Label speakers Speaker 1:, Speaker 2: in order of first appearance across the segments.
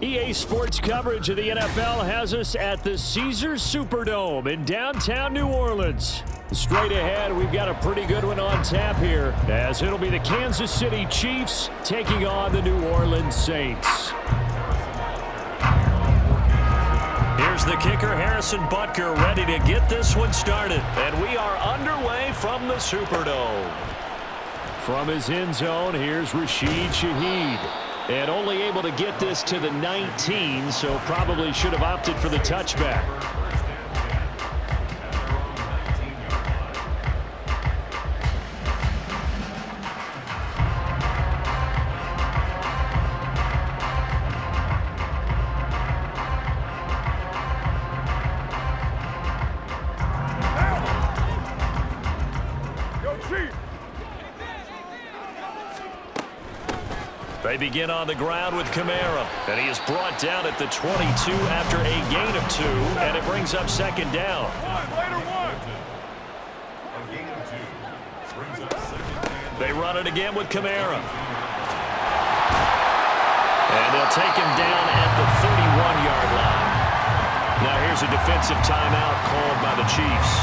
Speaker 1: EA Sports coverage of the NFL has us at the Caesars Superdome in downtown New Orleans. Straight ahead, we've got a pretty good one on tap here, as it'll be the Kansas City Chiefs taking on the New Orleans Saints.
Speaker 2: Here's the kicker, Harrison Butker, ready to get this one started. And we are underway from the Superdome.
Speaker 1: From his end zone, here's Rashid Shaheed. And only able to get this to the 19, so probably should have opted for the touchback.
Speaker 2: They begin on the ground with Kamara, and he is brought down at the 22 after a gain of 2, and it brings up second down. They run it again with Kamara. And they'll take him down at the 31-yard line. Now here's a defensive timeout called by the Chiefs.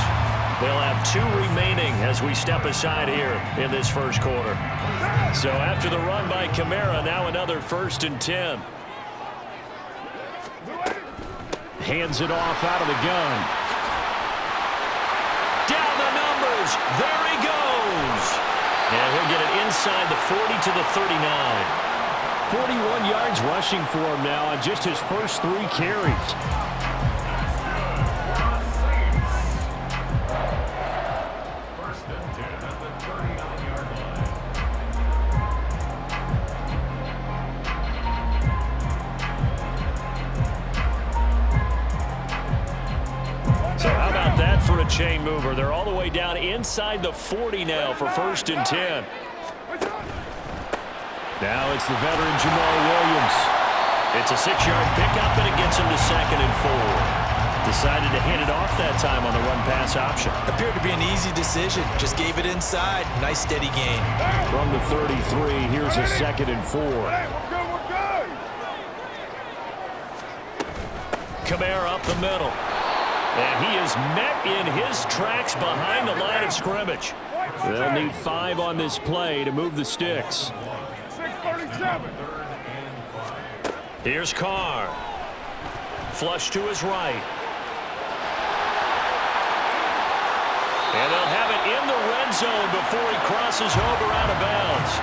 Speaker 2: They'll have 2 remaining as we step aside here in this first quarter. So after the run by Kamara, now another 1st and 10.
Speaker 1: Hands it off out of the gun.
Speaker 2: Down the numbers. There he goes. And he'll get it inside the 40 to the 39.
Speaker 1: 41 yards rushing for him now on just his first 3 carries.
Speaker 2: Chain mover. They're all the way down inside the 40 now for 1st and 10.
Speaker 1: Now it's the veteran Jamal Williams.
Speaker 2: It's a 6-yard pickup, and it gets him to 2nd and 4. Decided to hand it off that time on the run-pass option.
Speaker 3: Appeared to be an easy decision. Just gave it inside. Nice steady gain.
Speaker 1: From the 33, here's a 2nd and 4.
Speaker 2: Kamara up the middle. And he is met in his tracks behind the line of scrimmage.
Speaker 1: They'll need 5 on this play to move the sticks.
Speaker 2: Here's Carr. Flush to his right. And they'll have it in the red zone before he crosses over out of bounds.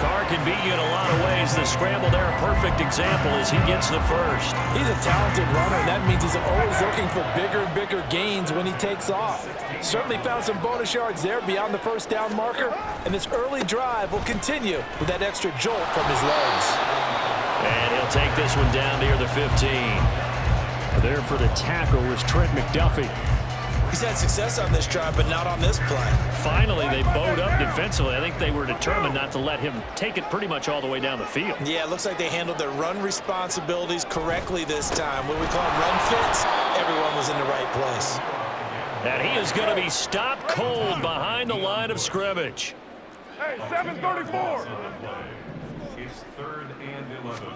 Speaker 2: Carr can beat you in a lot of ways. The scramble there, a perfect example as he gets the first.
Speaker 4: He's a talented runner, and that means he's always looking for bigger and bigger gains when he takes off. Certainly found some bonus yards there beyond the first down marker, and this early drive will continue with that extra jolt from his legs.
Speaker 2: And he'll take this one down near the 15.
Speaker 1: There for the tackle was Trent McDuffie.
Speaker 3: He's had success on this drive, but not on this play.
Speaker 2: Finally, they bowed up defensively. I think they were determined not to let him take it pretty much all the way down the field.
Speaker 3: Yeah, it looks like they handled their run responsibilities correctly this time. What we call run fits, everyone was in the right place.
Speaker 2: And he is going to be stopped cold behind the line of scrimmage.
Speaker 5: Hey, 7:34.
Speaker 6: It's 3rd and 11.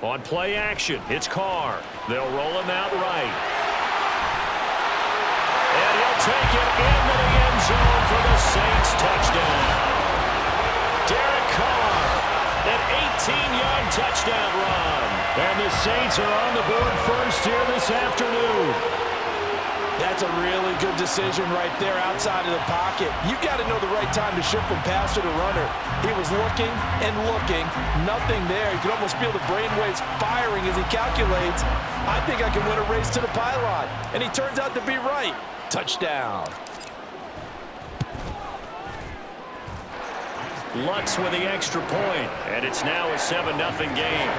Speaker 2: On play action, it's Carr. They'll roll him out right. And he'll take it into the end zone for the Saints touchdown. Derek Carr, an 18-yard touchdown run.
Speaker 1: And the Saints are on the board first here this afternoon.
Speaker 4: That's a really good decision right there outside of the pocket. You've got to know the right time to shift from passer to runner. He was looking and looking, nothing there. You can almost feel the brainwaves firing as he calculates, I think I can win a race to the pylon. And he turns out to be right. Touchdown.
Speaker 2: Lutz with the extra point, and it's now a 7-0 game.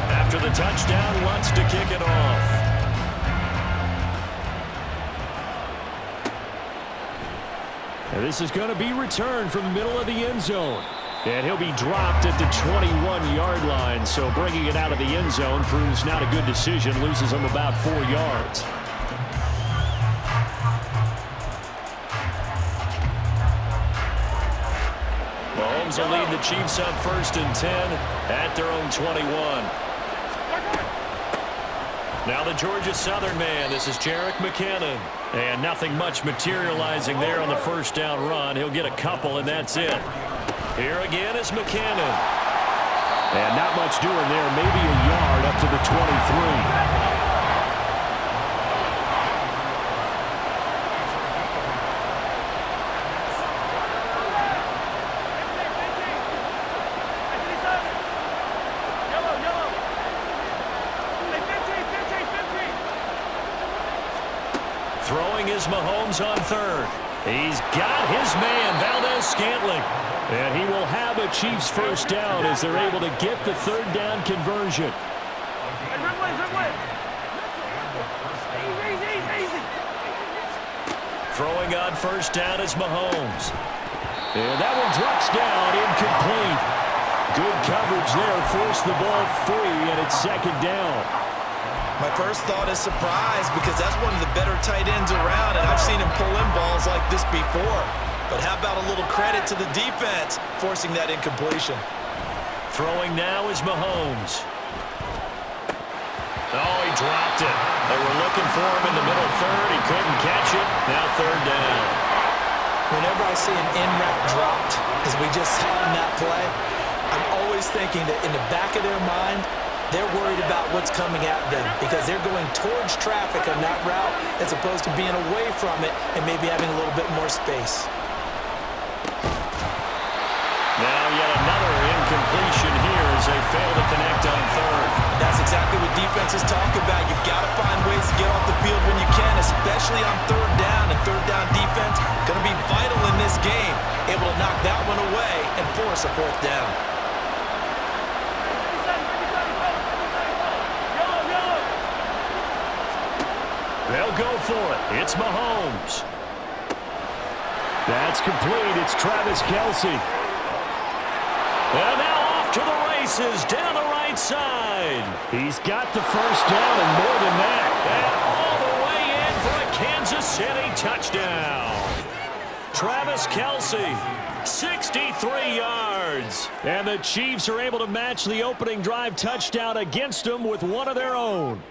Speaker 2: After the touchdown wants to kick it off.
Speaker 1: And this is going to be returned from the middle of the end zone. And he'll be dropped at the 21-yard line. So bringing it out of the end zone proves not a good decision. Loses him about 4 yards.
Speaker 2: Mahomes will lead the Chiefs up 1st and 10 at their own 21. Now the Georgia Southern man. This is Jerick McKinnon. And nothing much materializing there on the first down run. He'll get a couple, and that's it. Here again is McKinnon.
Speaker 1: And not much doing there. Maybe a yard up to the 23.
Speaker 2: Throwing is Mahomes on 3rd. He's got his man, Valdez-Scantling.
Speaker 1: And he will have a Chiefs first down as they're able to get the 3rd down conversion.
Speaker 2: Throwing on 1st down is Mahomes.
Speaker 1: And that one drops down, incomplete. Good coverage there, forced the ball free, and it's 2nd down.
Speaker 3: My first thought is surprise because that's one of the better tight ends around, and I've seen him pull in balls like this before. But how about a little credit to the defense forcing that incompletion?
Speaker 2: Throwing now is Mahomes. Oh, he dropped it. They were looking for him in the middle 3rd. He couldn't catch it. Now 3rd down.
Speaker 3: Whenever I see an in-route dropped, as we just saw in that play, I'm always thinking that in the back of their mind, they're worried about what's coming at them because they're going towards traffic on that route as opposed to being away from it and maybe having a little bit more space.
Speaker 2: Now yet another incompletion here as they fail to connect on 3rd.
Speaker 3: That's exactly what defenses talk about. You've got to find ways to get off the field when you can, especially on 3rd down. And 3rd down defense going to be vital in this game, able to knock that one away and force a 4th down.
Speaker 2: They'll go for it. It's Mahomes.
Speaker 1: That's complete. It's Travis Kelce.
Speaker 2: And now off to the races down the right side.
Speaker 1: He's got the first down and more than that.
Speaker 2: And all the way in for a Kansas City touchdown. Travis Kelce, 63 yards.
Speaker 1: And the Chiefs are able to match the opening drive touchdown against them with one of their own.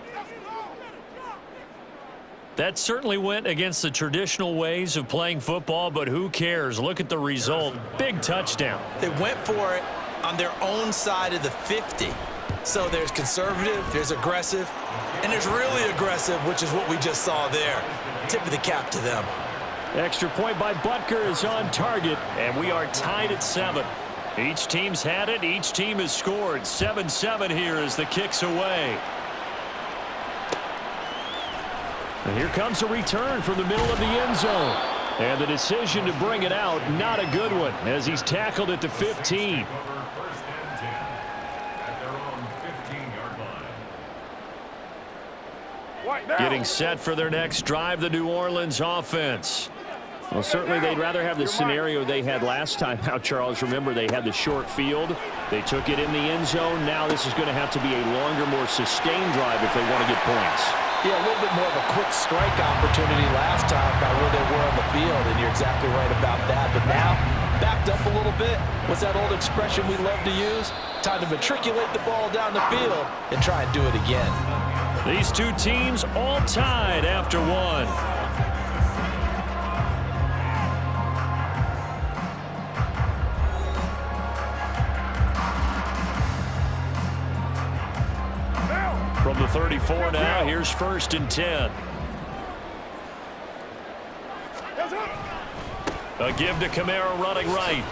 Speaker 2: That certainly went against the traditional ways of playing football, but who cares? Look at the result. Big touchdown.
Speaker 3: They went for it on their own side of the 50. So there's conservative, there's aggressive, and there's really aggressive, which is what we just saw there. Tip of the cap to them.
Speaker 1: Extra point by Butker is on target.
Speaker 2: And we are tied at 7. Each team's had it. Each team has scored. 7-7 here as the kick's away.
Speaker 1: And here comes a return from the middle of the end zone. And the decision to bring it out, not a good one, as he's tackled at the 15.
Speaker 2: Getting set for their next drive, the New Orleans offense.
Speaker 1: Well, certainly they'd rather have the scenario they had last time out, Charles. Remember, they had the short field. They took it in the end zone. Now this is going to have to be a longer, more sustained drive if they want to get points.
Speaker 4: Yeah, a little bit more of a quick strike opportunity last time by where they were on the field, and you're exactly right about that. But now, backed up a little bit. What's that old expression we love to use? Time to matriculate the ball down the field and try and do it again.
Speaker 2: These two teams all tied after one. From the 34 now, here's 1st and 10. A give to Kamara running right.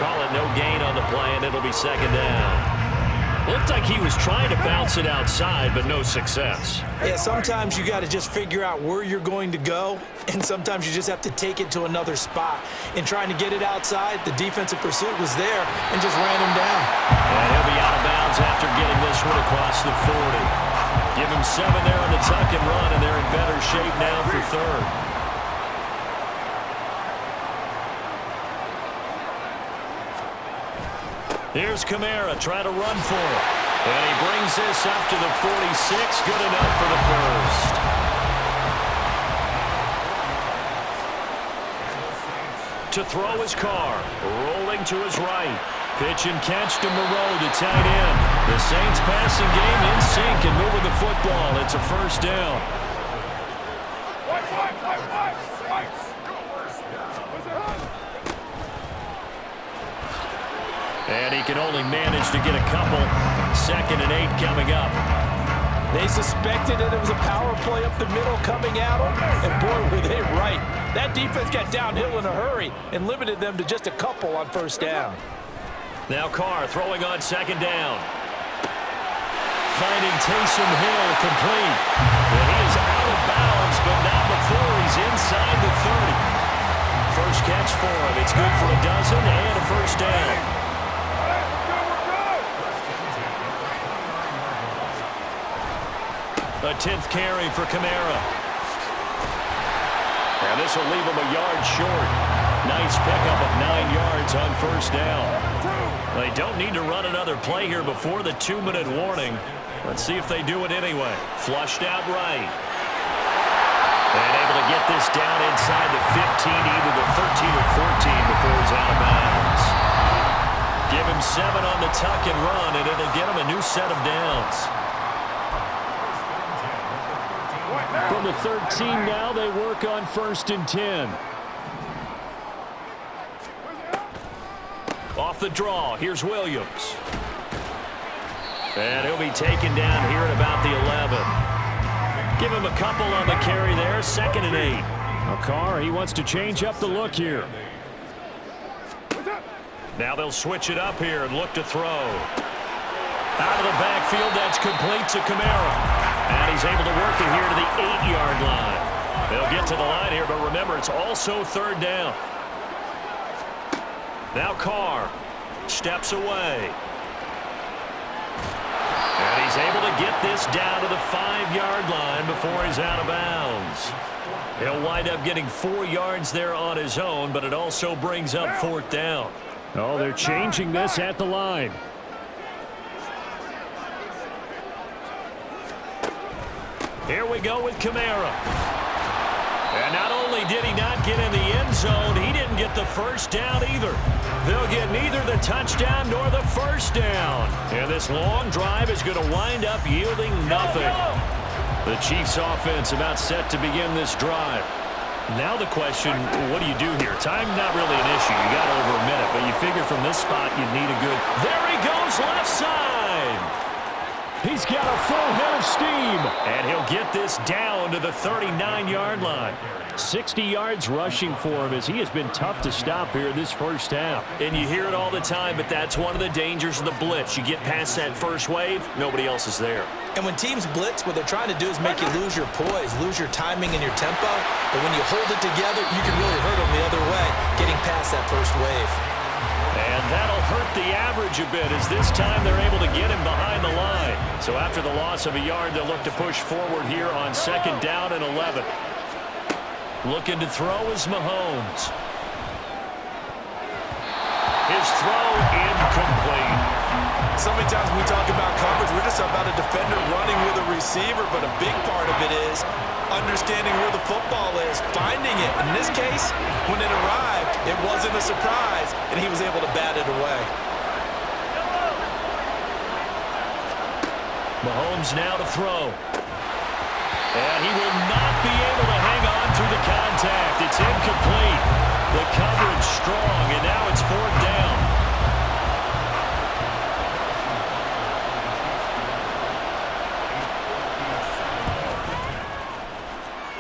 Speaker 2: Call it no gain on the play, and it'll be 2nd down. Looked like he was trying to bounce it outside, but no success.
Speaker 3: Yeah, sometimes you got to just figure out where you're going to go, and sometimes you just have to take it to another spot. In trying to get it outside, the defensive pursuit was there and just ran him down.
Speaker 2: And he'll be out of bounds after getting this one across the 40. Give him 7 there on the tuck and run, and they're in better shape now for third. Here's Kamara trying to run for it. And he brings this up to the 46. Good enough for the first. To throw his car. Rolling to his right. Pitch and catch to Moreau to tight end. The Saints passing game in sync and moving the football. It's a first down. And he can only manage to get a couple. 2nd and 8 coming up.
Speaker 4: They suspected that it was a power play up the middle coming at them, and boy, were they right. That defense got downhill in a hurry and limited them to just a couple on first down.
Speaker 2: Now Carr throwing on 2nd down. Finding Taysom Hill complete. And he is out of bounds, but not before he's inside the 30. First catch for him. It's good for a dozen and a first down. A 10th carry for Kamara. And this will leave him a yard short. Nice pickup of 9 yards on first down. They don't need to run another play here before the 2-minute warning. Let's see if they do it anyway. Flushed out right. And able to get this down inside the 15, either the 13 or 14 before he's out of bounds. Give him 7 on the tuck and run, and it'll get him a new set of downs.
Speaker 1: From the 13 now, they work on 1st and 10.
Speaker 2: Off the draw, here's Williams. And he'll be taken down here at about the 11. Give him a couple on the carry there, 2nd and 8.
Speaker 1: Now Carr, he wants to change up the look here.
Speaker 2: Now they'll switch it up here and look to throw. Out of the backfield, that's complete to Kamara. And he's able to work it here to the 8-yard line. They'll get to the line here, but remember, it's also 3rd down. Now Carr steps away. And he's able to get this down to the 5-yard line before he's out of bounds. He'll wind up getting 4 yards there on his own, but it also brings up 4th down.
Speaker 1: Oh, they're changing this at the line.
Speaker 2: Here we go with Kamara. And not only did he not get in the end zone, he didn't get the first down either. They'll get neither the touchdown nor the first down. And this long drive is going to wind up yielding nothing. The Chiefs offense about set to begin this drive. Now the question, what do you do here? Time not really an issue. You got over a minute, but you figure from this spot you need a good... There he goes, left side.
Speaker 1: He's got a full head of steam.
Speaker 2: And he'll get this down to the 39-yard line.
Speaker 1: 60 yards rushing for him as he has been tough to stop here this first half.
Speaker 2: And you hear it all the time, but that's one of the dangers of the blitz. You get past that first wave, nobody else is there.
Speaker 3: And when teams blitz, what they're trying to do is make you lose your poise, lose your timing and your tempo. But when you hold it together, you can really hurt them the other way, getting past that first wave.
Speaker 2: And that'll hurt the average a bit as this time they're able to get him behind the line. So after the loss of a yard, they'll look to push forward here on 2nd down and 11. Looking to throw is Mahomes. His throw incomplete.
Speaker 4: So many times when we talk about coverage, we're just about a defender running with a receiver, but a big part of it is understanding where the football is, finding it. In this case, when it arrived, it wasn't a surprise, and he was able to bat it away.
Speaker 2: Mahomes now to throw. And he will not be able to hang on through the contact. It's incomplete. The coverage strong, and now it's 4th down.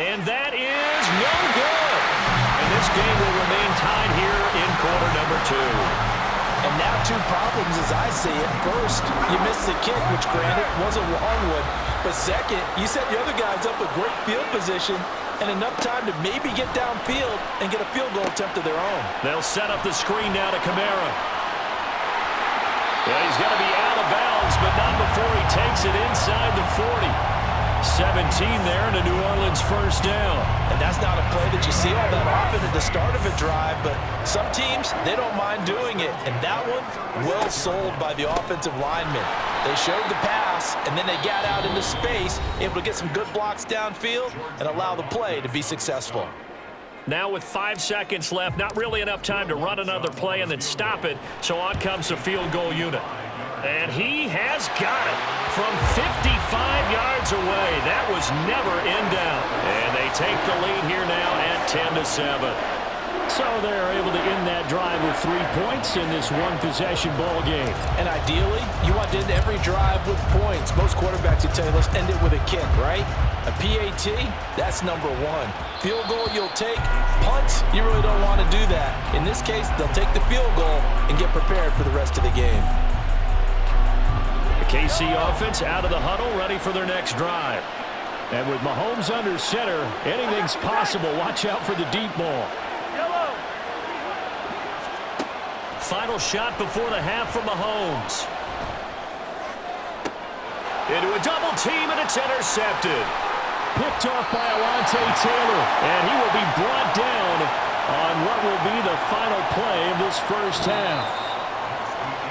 Speaker 2: And that is no good. And this game will remain tied here in quarter number 2.
Speaker 3: And now two problems as I see it. First, you missed the kick, which granted was a long one. But second, you set the other guys up with great field position and enough time to maybe get downfield and get a field goal attempt of their own.
Speaker 2: They'll set up the screen now to Kamara. Well, he's going to be out of bounds, but not before he takes it inside the 40. 17 there and a New Orleans first down.
Speaker 3: And that's not a play that you see all that often at the start of a drive, but some teams, they don't mind doing it. And that one, well sold by the offensive lineman. They showed the pass, and then they got out into space, able to get some good blocks downfield and allow the play to be successful.
Speaker 2: Now with 5 seconds left, not really enough time to run another play and then stop it, so on comes the field goal unit. And he has got it from 55 yards away. That was never in doubt. And they take the lead here now at 10-7.
Speaker 1: So they're able to end that drive with 3 points in this one-possession ball game.
Speaker 3: And ideally, you want to end every drive with points. Most quarterbacks would tell you, let's end it with a kick, right? A PAT, that's number one. Field goal you'll take. Punts, you really don't want to do that. In this case, they'll take the field goal and get prepared for the rest of the game.
Speaker 1: The KC offense out of the huddle, ready for their next drive. And with Mahomes under center, anything's possible. Watch out for the deep ball.
Speaker 2: Final shot before the half from Mahomes. Into a double team, and it's intercepted.
Speaker 1: Picked off by Alontae Taylor, and he will be brought down on what will be the final play of this first half.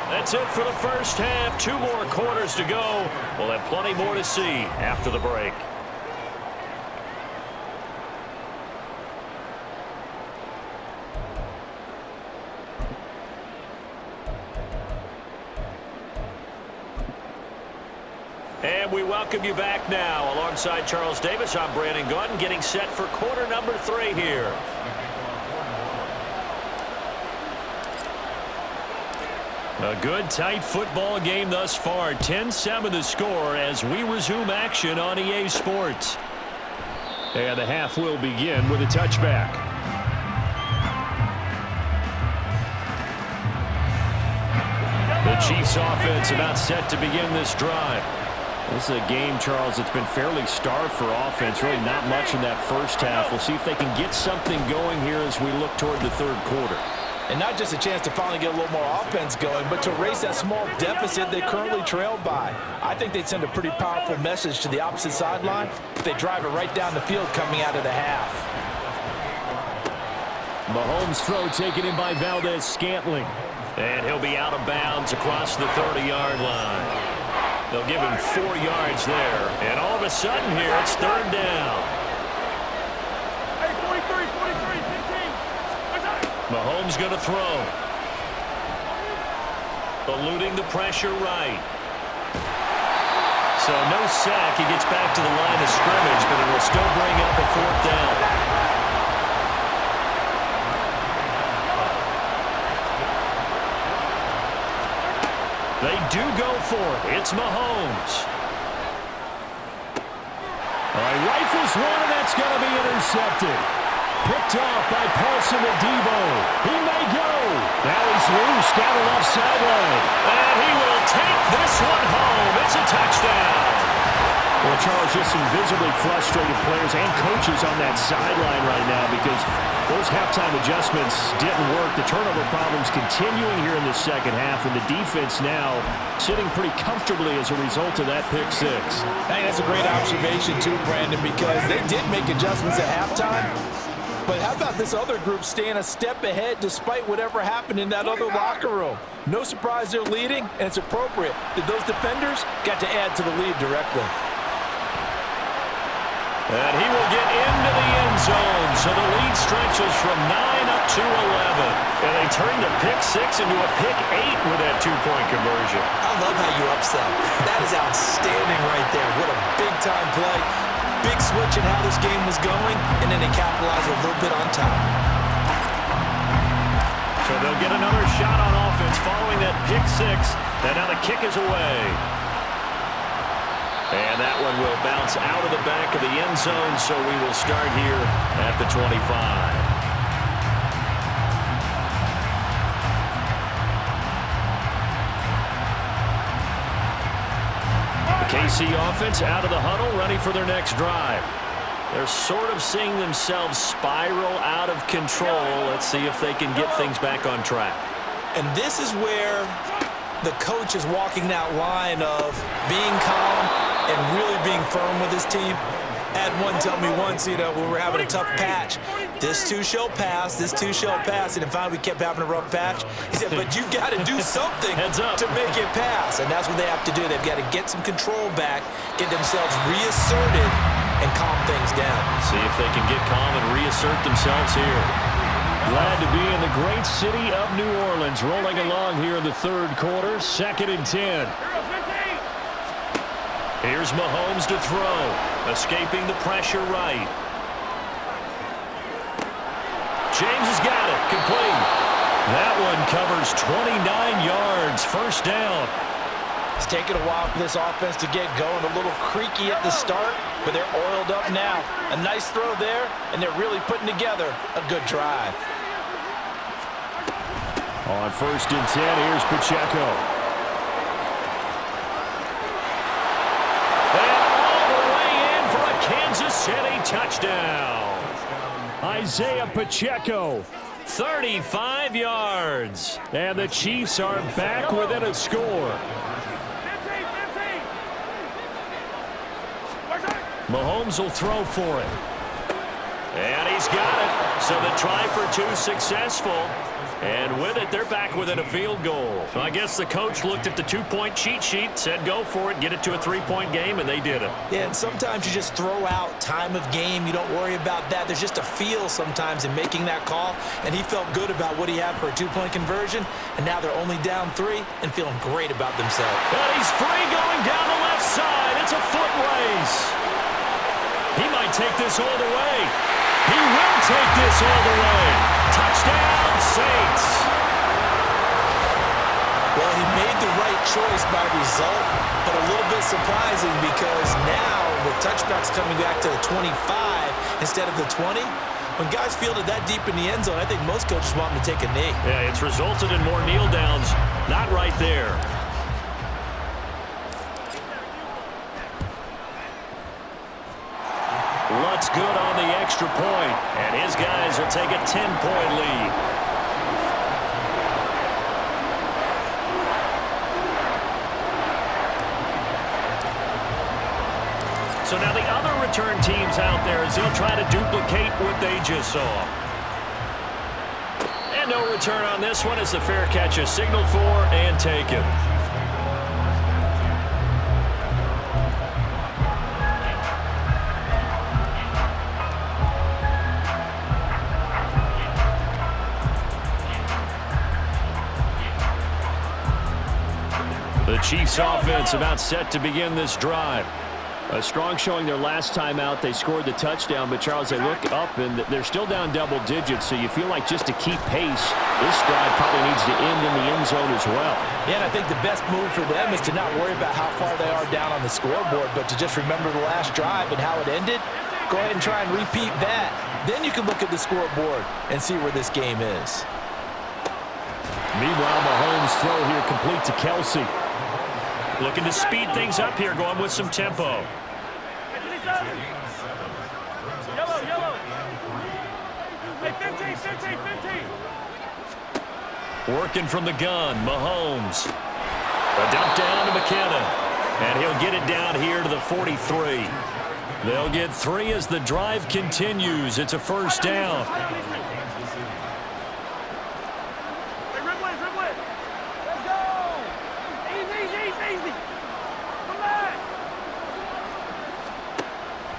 Speaker 2: That's it for the first half. 2 more quarters to go. We'll have plenty more to see after the break. And we welcome you back now. Alongside Charles Davis, I'm Brandon Gunn, getting set for quarter number 3 here. A good, tight football game thus far. 10-7 the score as we resume action on EA Sports.
Speaker 1: And the half will begin with a touchback.
Speaker 2: The Chiefs offense about set to begin this drive.
Speaker 1: This is a game, Charles, that's been fairly starved for offense. Really not much in that first half. We'll see if they can get something going here as we look toward the third quarter.
Speaker 3: And not just a chance to finally get a little more offense going, but to erase that small deficit they currently trailed by. I think they'd send a pretty powerful message to the opposite sideline if they drive it right down the field coming out of the half.
Speaker 1: Mahomes' throw taken in by Valdez-Scantling.
Speaker 2: And he'll be out of bounds across the 30-yard line. They'll give him 4 yards there. And all of a sudden here, it's third down.
Speaker 5: Hey, 43, 15.
Speaker 2: Mahomes going to throw. Eluding the pressure right. So no sack. He gets back to the line of scrimmage, but it will still bring up a 4th down. They do go for it. It's Mahomes.
Speaker 1: All right, rifles one, and that's going to be intercepted. Picked off by Paulson Adebo. He may go. Now he's loose down the left sideline.
Speaker 2: And he will take this one home. It's a touchdown.
Speaker 1: Well, Charles, just some visibly frustrated players and coaches on that sideline right now because those halftime adjustments didn't work. The turnover problems continuing here in the second half, and the defense now sitting pretty comfortably as a result of that pick 6.
Speaker 3: I think that's a great observation too, Brandon, because they did make adjustments at halftime. But how about this other group staying a step ahead despite whatever happened in that other locker room? No surprise they're leading, and it's appropriate that those defenders got to add to the lead directly.
Speaker 2: And he will get into the end zone, so the lead stretches from 9 up to 11. And they turn the pick 6 into a pick 8 with that 2-point conversion.
Speaker 3: I love how you upsell. That is outstanding right there. What a big-time play. Big switch in how this game was going, and then they capitalize a little bit on top.
Speaker 2: So they'll get another shot on offense following that pick 6. And now the kick is away. And that one will bounce out of the back of the end zone, so we will start here at the 25. KC offense out of the huddle, ready for their next drive. They're sort of seeing themselves spiral out of control. Let's see if they can get things back on track.
Speaker 3: And this is where the coach is walking that line of being calm and really being firm with his team. Had one tell me once, when we were having a tough patch, this too shall pass, this too shall pass. And finally we kept having a rough patch. He said, but you got to do something to make it pass. And that's what they have to do. They've got to get some control back, get themselves reasserted, and calm things down.
Speaker 2: See if they can get calm and reassert themselves here.
Speaker 1: Glad to be in the great city of New Orleans. Rolling along here in the third quarter, 2nd and 10.
Speaker 2: Here's Mahomes to throw. Escaping the pressure right. James has got it. Complete. That one covers 29 yards. First down.
Speaker 3: It's taken a while for this offense to get going. A little creaky at the start, but they're oiled up now. A nice throw there, and they're really putting together a good drive.
Speaker 1: On 1st and 10, here's Pacheco.
Speaker 2: Kansas City touchdown.
Speaker 1: Isaiah Pacheco.
Speaker 2: 35 yards.
Speaker 1: And the Chiefs are back within a score. Mahomes will throw for it.
Speaker 2: And he's got it. So the try for 2 successful. And with it, they're back within a field goal. So I guess the coach looked at the 2-point cheat sheet, said go for it, get it to a 3-point game, and they did it.
Speaker 3: Yeah, and sometimes you just throw out time of game. You don't worry about that. There's just a feel sometimes in making that call, and he felt good about what he had for a 2-point conversion, and now they're only down 3 and feeling great about themselves.
Speaker 2: And he's free going down the left side. It's a foot race. He might take this all the way. He will take this all the way. Touchdown, Saints.
Speaker 3: Well, he made the right choice by result, but a little bit surprising because now the touchback's coming back to the 25 instead of the 20. When guys fielded that deep in the end zone, I think most coaches want them to take a knee.
Speaker 2: Yeah, it's resulted in more kneel downs. Not right there. Lutz good on the extra point, and his guys will take a 10-point lead. So now the other return teams out there as they'll try to duplicate what they just saw. And no return on this one as the fair catch is signaled for and taken. The Chiefs offense about set to begin this drive.
Speaker 1: A strong showing their last time out. They scored the touchdown, but Charles, they look up and they're still down double digits, so you feel like just to keep pace, this drive probably needs to end in the end zone as well.
Speaker 3: Yeah, and I think the best move for them is to not worry about how far they are down on the scoreboard, but to just remember the last drive and how it ended. Go ahead and try and repeat that. Then you can look at the scoreboard and see where this game is.
Speaker 1: Meanwhile, Mahomes' throw here complete to Kelsey.
Speaker 2: Looking to speed things up here, going with some tempo.
Speaker 5: Yellow. Hey, 15.
Speaker 2: Working from the gun, Mahomes. A dump down to McKinnon. And he'll get it down here to the 43. They'll get 3 as the drive continues. It's a first down.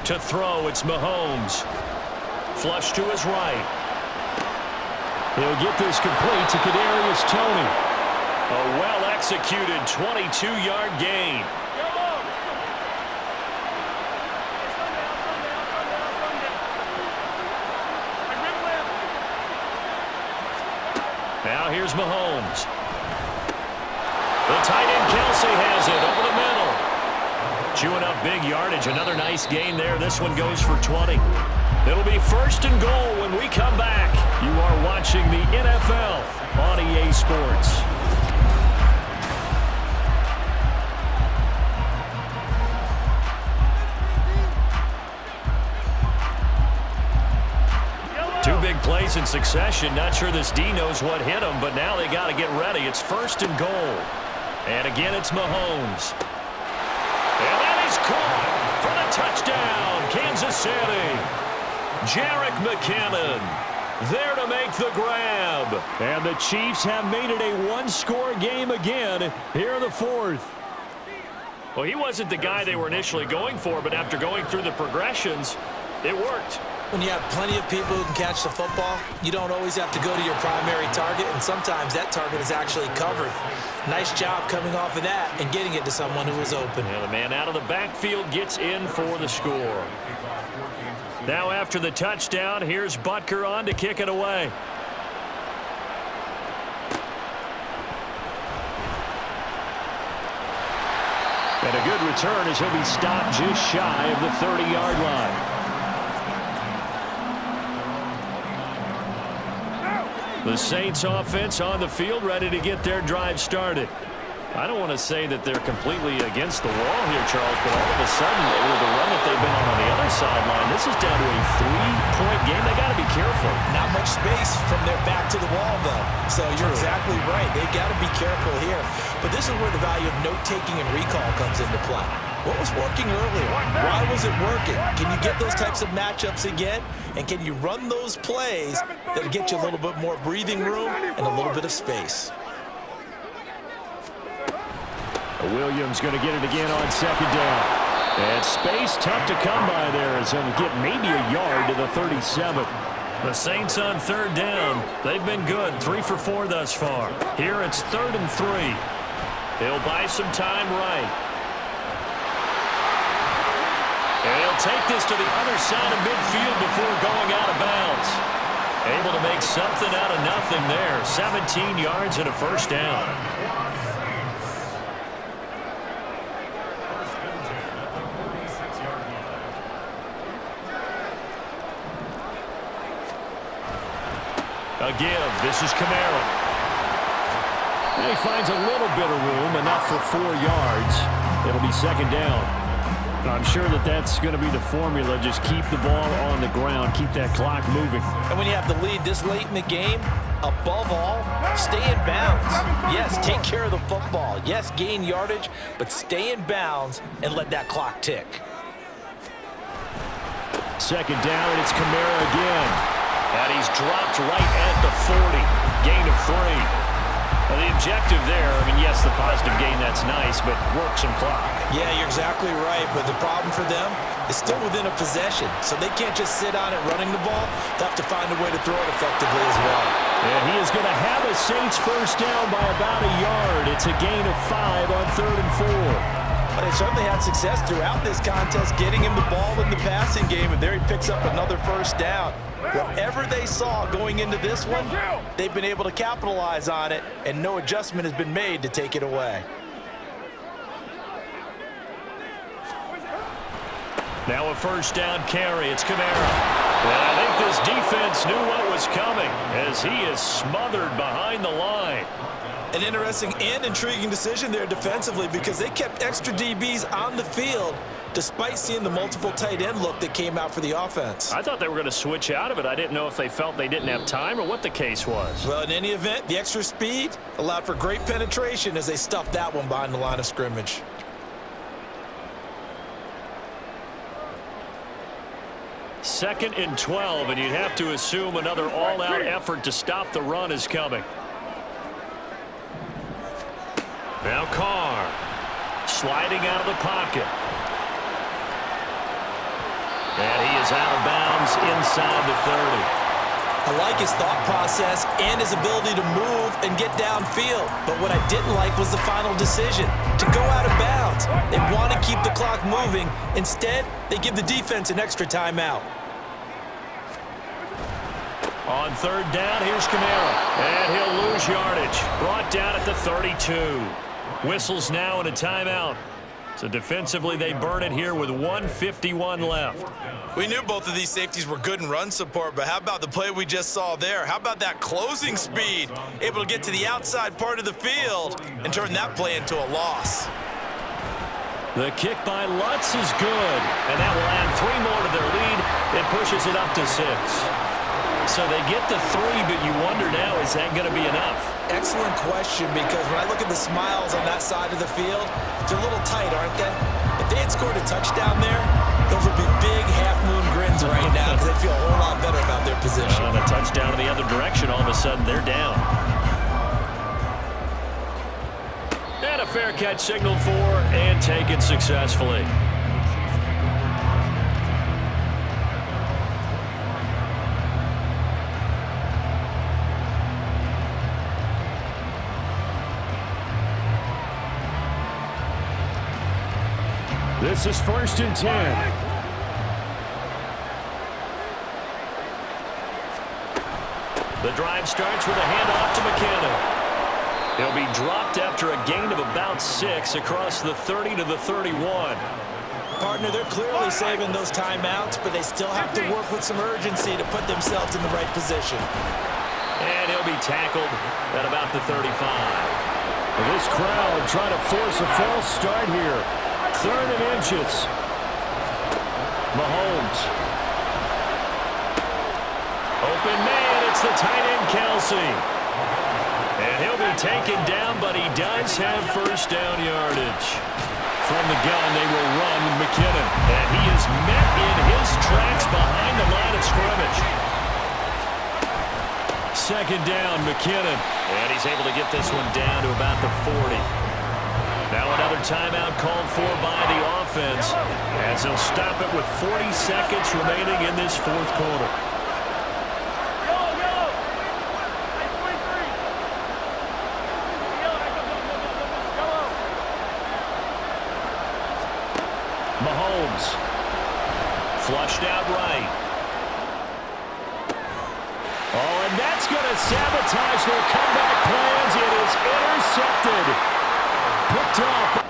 Speaker 2: To throw, it's Mahomes. Flush to his right.
Speaker 1: He'll get this complete to Kadarius Toney.
Speaker 2: A well-executed 22-yard gain. Now here's Mahomes. The tight end Kelsey has it over the middle. Chewing up big yardage. Another nice gain there. This one goes for 20. It'll be 1st and goal when we come back. You are watching the NFL on EA Sports. in succession. Not sure this D knows what hit him, but now they got to get ready. It's 1st and goal. And again, it's Mahomes. And then he's caught for the touchdown, Kansas City. Jerick McKinnon there to make the grab.
Speaker 1: And the Chiefs have made it a one-score game again here in the 4th.
Speaker 2: Well, he wasn't the guy they were initially going for, but after going through the progressions, it worked.
Speaker 3: When you have plenty of people who can catch the football, you don't always have to go to your primary target, and sometimes that target is actually covered. Nice job coming off of that and getting it to someone who was open.
Speaker 2: Yeah, the man out of the backfield gets in for the score. Now after the touchdown, here's Butker on to kick it away.
Speaker 1: And a good return as he'll be stopped just shy of the 30-yard line.
Speaker 2: The Saints offense on the field, ready to get their drive started. I don't want to say that they're completely against the wall here, Charles, but all of a sudden, with the run that they've been on the other sideline, this is down to a 3-point game. They got to be careful.
Speaker 3: Not much space from their back to the wall, though. So you're exactly right. They've got to be careful here. But this is where the value of note-taking and recall comes into play. What was working earlier? Why was it working? Can you get those types of matchups again? And can you run those plays that get you a little bit more breathing room and a little bit of space?
Speaker 1: Williams going to get it again on 2nd down. And space tough to come by there as he'll get maybe a yard to the 37.
Speaker 2: The Saints on 3rd down. They've been good, 3 for 4 thus far. Here it's 3rd and 3. He'll buy some time right. And he'll take this to the other side of midfield before going out of bounds. Able to make something out of nothing there. 17 yards and a 1st down. A give. This is Kamara.
Speaker 1: And he finds a little bit of room, enough for 4 yards. It'll be 2nd down. I'm sure that that's going to be the formula. Just keep the ball on the ground. Keep that clock moving.
Speaker 3: And when you have the lead this late in the game, above all, stay in bounds. Yes, take care of the football. Yes, gain yardage, but stay in bounds and let that clock tick.
Speaker 1: 2nd down, and it's Kamara again.
Speaker 2: And he's dropped right at the 40. Gain of 3. Well, the objective there, I mean, yes, the positive gain, that's nice, but work some clock.
Speaker 3: Yeah, you're exactly right, but the problem for them is still within a possession, so they can't just sit on it running the ball. They'll have to find a way to throw it effectively as well.
Speaker 1: And he is going to have a Saints 1st down by about a yard. It's a gain of 5 on 3rd and 4.
Speaker 3: But they certainly had success throughout this contest, getting him the ball in the passing game, and there he picks up another 1st down. Whatever they saw going into this one, they've been able to capitalize on it, and no adjustment has been made to take it away.
Speaker 2: Now a 1st down carry. It's Kamara. And I think this defense knew what was coming as he is smothered behind the line.
Speaker 3: An interesting and intriguing decision there defensively because they kept extra DBs on the field despite seeing the multiple tight end look that came out for the offense.
Speaker 2: I thought they were going to switch out of it. I didn't know if they felt they didn't have time or what the case was.
Speaker 3: Well, in any event, the extra speed allowed for great penetration as they stuffed that one behind the line of scrimmage.
Speaker 2: Second and 12, and you'd have to assume another all-out effort to stop the run is coming. Now Carr sliding out of the pocket. And he is out of bounds inside the 30.
Speaker 3: I like his thought process and his ability to move and get downfield. But what I didn't like was the final decision to go out of bounds. They want to keep the clock moving. Instead, they give the defense an extra timeout.
Speaker 2: On 3rd down, here's Kamara. And he'll lose yardage. Brought down at the 32. Whistles now and a timeout. So defensively, they burn it here with 1:51 left.
Speaker 3: We knew both of these safeties were good in run support, but how about the play we just saw there? How about that closing speed? Able to get to the outside part of the field and turn that play into a loss.
Speaker 2: The kick by Lutz is good, and that will add 3 more to their lead. It pushes it up to 6. So they get the 3, but you wonder now, is that going to be enough?
Speaker 3: Excellent question, because when I look at the smiles on that side of the field, they're a little tight, aren't they? If they had scored a touchdown there, those would be big half-moon grins right now because they'd feel a whole lot better about their position.
Speaker 2: On a touchdown in the other direction, all of a sudden they're down. And a fair catch signaled for and taken successfully.
Speaker 1: This is 1st and 10.
Speaker 2: The drive starts with a handoff to McKinnon. He'll be dropped after a gain of about 6 across the 30 to the 31.
Speaker 3: Partner, they're clearly saving those timeouts, but they still have to work with some urgency to put themselves in the right position.
Speaker 2: And he'll be tackled at about the 35.
Speaker 1: This crowd trying to force a false start here. 3rd and inches. Mahomes.
Speaker 2: Open man, it's the tight end Kelsey. And he'll be taken down, but he does have first down yardage. From the gun, they will run with McKinnon. And he is met in his tracks behind the line of scrimmage.
Speaker 1: 2nd down, McKinnon.
Speaker 2: And he's able to get this one down to about the 40. Now another timeout called for by the offense as they'll stop it with 40 seconds remaining in this 4th quarter.
Speaker 1: Mahomes.
Speaker 2: Flushed out right.
Speaker 1: Oh, and that's going to sabotage their comeback plans. It is intercepted. Picked up